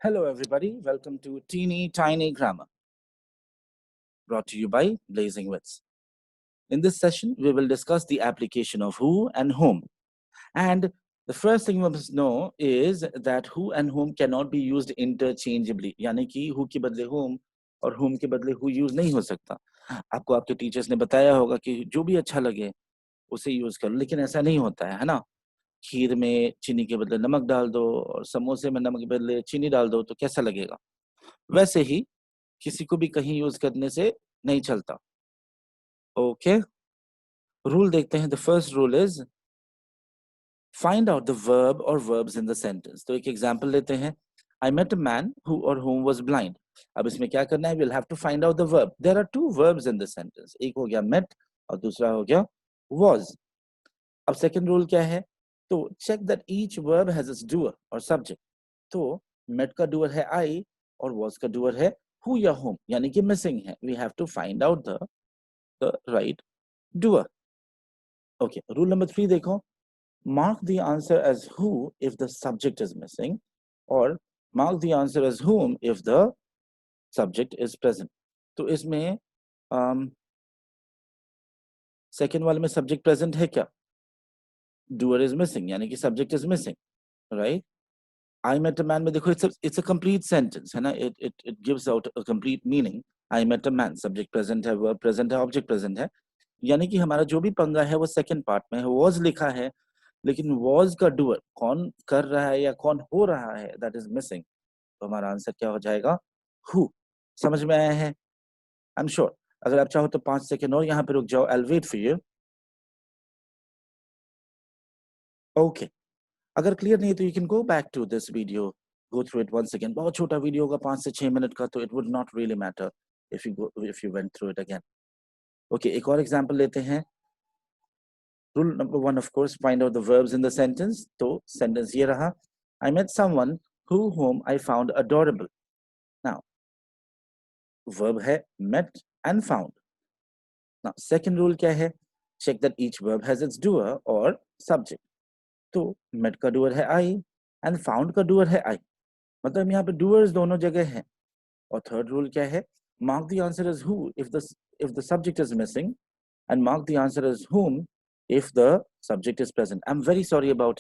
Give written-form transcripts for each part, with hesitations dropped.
Hello everybody, welcome to Teeny Tiny Grammar, brought to you by Blazing Wits. In this session, we will discuss the application of who and whom. And the first thing we must know is that who and whom cannot be used interchangeably. यानी कि who के बदले whom और whom के बदले who use नहीं हो सकता. आपको आपके टीचर्स ने बताया होगा कि जो भी अच्छा लगे उसे यूज करो, लेकिन ऐसा नहीं होता है ना? खीर में चीनी के बदले नमक डाल दो और समोसे में नमक के बदले चीनी डाल दो तो कैसा लगेगा? वैसे ही किसी को भी कहीं यूज करने से नहीं चलता. ओके, रूल देखते हैं. The first rule is find out the verb और वर्ब्स इन द सेंटेंस. तो एक एग्जांपल लेते हैं. I met a man who और whom was blind. अब इसमें क्या करना है? Will have to find out the verb. There are two verbs in the sentence. एक हो गया मेट और दूसरा हो गया was. अब सेकंड रूल क्या है? तो check that each verb has its doer और सब्जेक्ट. तो मेट का डूअर है आई और was का डूअर है who या whom, यानी कि मिसिंग है. We have to find out the right doer. Okay, rule number 3 देखो. Mark the answer as who if the subject is missing, or mark the answer as whom if the subject is present. तो इसमें second वाले में subject present है क्या? Doer is missing, यानी कि subject is missing, right? I met a man में देखो इट्स अ कंप्लीट सेंटेंस है ना. It gives out a complete meaning. I met a man, subject present है, वर्ब प्रेजेंट है, ऑब्जेक्ट प्रेजेंट है. यानी कि हमारा जो भी पंगा है वो सेकंड पार्ट में है. वॉज लिखा है लेकिन वॉज का डूअर कौन कर रहा है या कौन हो रहा है, दैट इज मिसिंग. तो हमारा आंसर क्या हो जाएगा? हु. समझ में आया है? I am sure. अगर आप चाहो तो 5 सेकंड और यहाँ पे रुक जाओ. I will wait for you. Okay, अगर क्लियर नहीं है तो you can go back to this video, go through it once again. बहुत छोटा वीडियो होगा, 5 से 6 मिनट का, तो it would not really matter if you went through it again. Okay, एक और एग्जांपल लेते हैं. Rule number 1, of course, find out the verbs in the sentence. तो sentence ये रहा. I met someone whom I found adorable. Now, verb है met and found. Now, second rule क्या है? Check that each verb has its doer or subject. तो met का doer है I and found का doer है I. मतलब यहाँ पे doers दोनों जगह हैं. और third rule क्या है? Mark the answer as who if the subject is missing, and mark the answer as whom if the subject is present. I'm very sorry about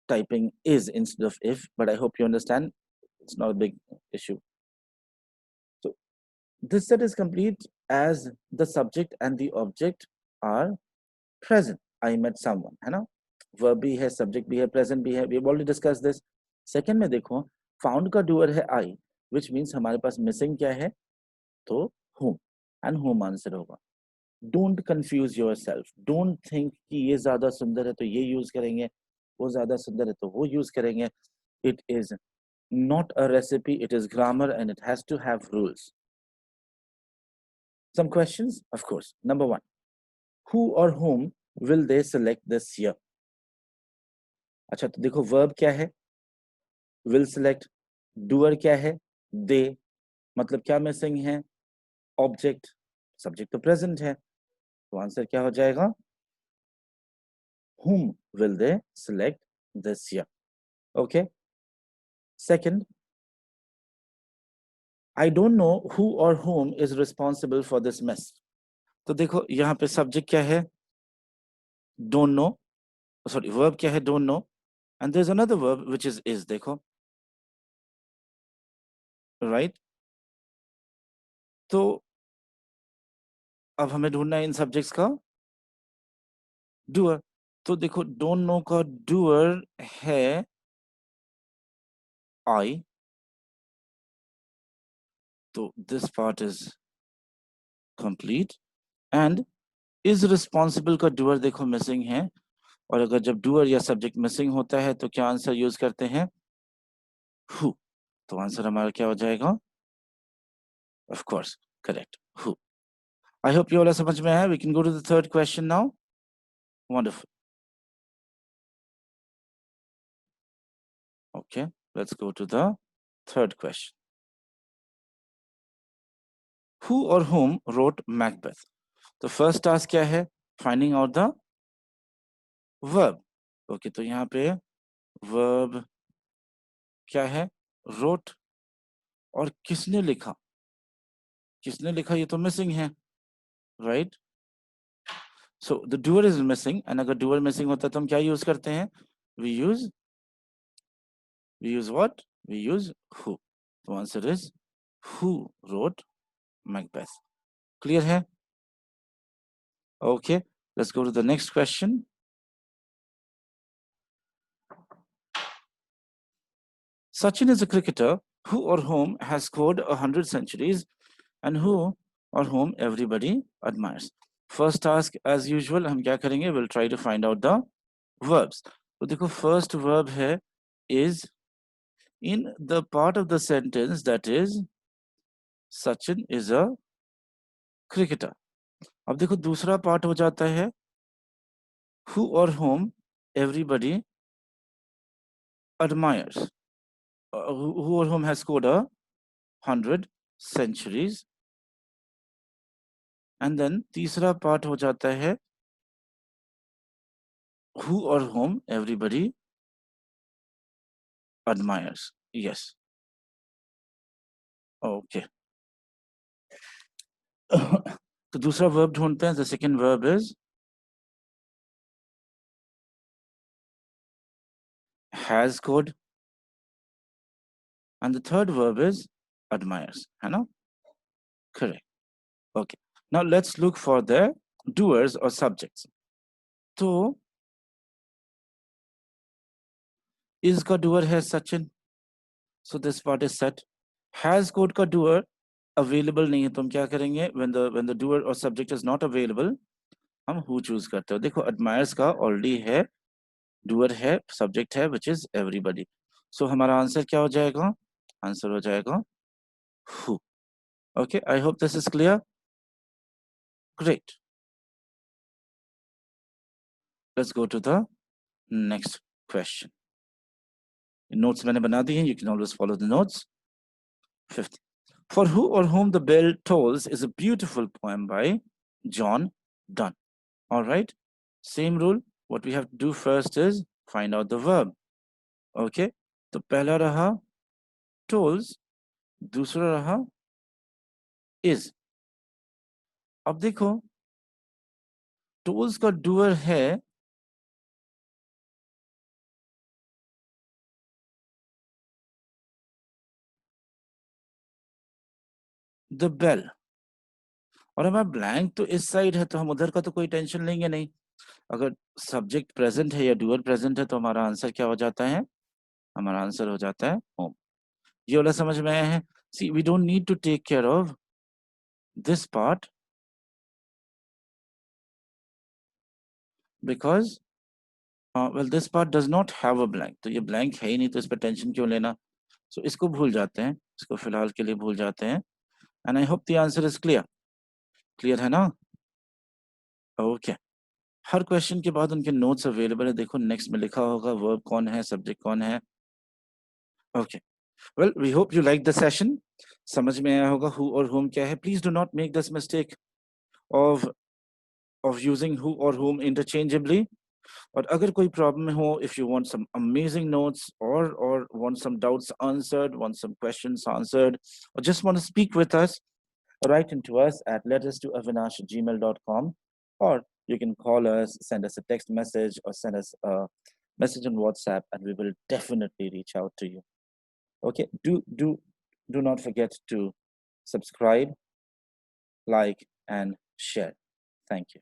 typing is instead of if, but I hope you understand. It's not a big issue. So this set is complete as the subject and the object are present. I met someone, है ना? Verb भी है, subject भी है, present भी है. We have already discussed this. Second में देखो, found का doer है I, which means हमारे पास missing क्या है? तो whom, and whom आंसर होगा. Don't confuse yourself. Don't think कि ये ज्यादा सुंदर है तो ये यूज करेंगे, वो ज्यादा सुंदर है तो वो यूज करेंगे. It is not a recipe, it is grammar and it has to have rules. Some questions, of course. Number 1, who or whom will they select this year? अच्छा, तो देखो verb क्या है? Will select. Doer क्या है? They. मतलब क्या missing है? Object. Subject तो present है, तो आंसर क्या हो जाएगा? Whom will they select this year? Okay. Second, I don't know who or whom is responsible for this mess. तो देखो यहाँ पे सब्जेक्ट क्या है? Don't know. Sorry, verb क्या है? Don't know. And there's another verb which is. देखो, right? तो अब हमें ढूंढना है इन सब्जेक्ट्स का doer. तो देखो don't know का doer है I. तो this part is complete. And is responsible का doer देखो missing है. और अगर जब doer या सब्जेक्ट मिसिंग होता है तो क्या आंसर यूज करते हैं? Who. तो आंसर हमारा क्या हो जाएगा? Of course, correct. Who. I hope you all are समझ में आया. We can go to the third question now. Wonderful. Okay, let's go to the third question. Who or whom wrote Macbeth? तो first task क्या है? Finding out the verb. Okay, तो यहाँ पे verb क्या है? wrote और किसने लिखा? किसने लिखा ये तो मिसिंग है, right? So the doer is missing, and अगर डूअर मिसिंग होता है तो हम क्या यूज करते हैं? We use what? We use who. The answer is who wrote Macbeth. Clear है? Okay, let's go to the next question. Sachin is a cricketer who or whom has scored 100 centuries and who or whom everybody admires. First task as usual हम क्या करेंगे? We'll try to find out the verbs. तो देखो first verb है is in the part of the sentence that is Sachin is a cricketer. अब देखो दूसरा part हो जाता है who or whom everybody admires, who or whom has scored 100 centuries, and then तीसरा पार्ट हो जाता है who or whom everybody admires. Yes. Okay. तो दूसरा verb ढूंढते हैं. The second verb is has scored, and the third verb is admires. है ना? Correct. Okay. Now let's look for the doers or subjects. तो is का doer है Sachin. So this part is set. Has scored का doer available नहीं है तो हम क्या करेंगे? When the doer or subject is not available, हम who choose करते हो. देखो admires का already है, doer है, subject है, which is everybody. So हमारा आंसर क्या हो जाएगा? आंसर हो जाएगा who. Okay, I hope this is clear. Great. Let's go to the next question. Notes मैंने बना दी हैं. You can always follow the notes. 50. For Who or Whom the Bell Tolls is a beautiful poem by John Donne. All right. Same rule. What we have to do first is find out the verb. Okay. तो पहला रहा tolls, दूसरा रहा is. अब देखो tolls का doer है the bell, और हमारा ब्लैंक तो इस साइड है तो हम उधर का तो कोई टेंशन लेंगे नहीं. अगर सब्जेक्ट प्रेजेंट है या डूअर प्रेजेंट है तो हमारा आंसर क्या हो जाता है? हमारा आंसर हो जाता है होम. ये वाला समझ में आया है? See we don't need to take care of this part because well this part does not have a blank. तो ये ब्लैंक है ही नहीं तो इस पर टेंशन क्यों लेना? सो इसको भूल जाते हैं, इसको फिलहाल के लिए भूल जाते हैं. And I hope the answer is clear. Clear है ना? ओके. हर क्वेश्चन के बाद उनके नोट्स अवेलेबल है. देखो नेक्स्ट में लिखा होगा वर्ब कौन है, सब्जेक्ट कौन है. Okay. Well we hope you like the session. समझ में आया होगा who और whom क्या है. Please do not make this mistake of using who or whom interchangeably. और अगर कोई प्रॉब्लम हो, if you want some amazing notes or want some doubts answered, want some questions answered, or just want to speak with us, write into us at letustdoavinash@gmail.com, or you can call us, send us a text message, or send us a message on WhatsApp, and we will definitely reach out to you. Okay, do not forget to subscribe, like, and share. Thank you.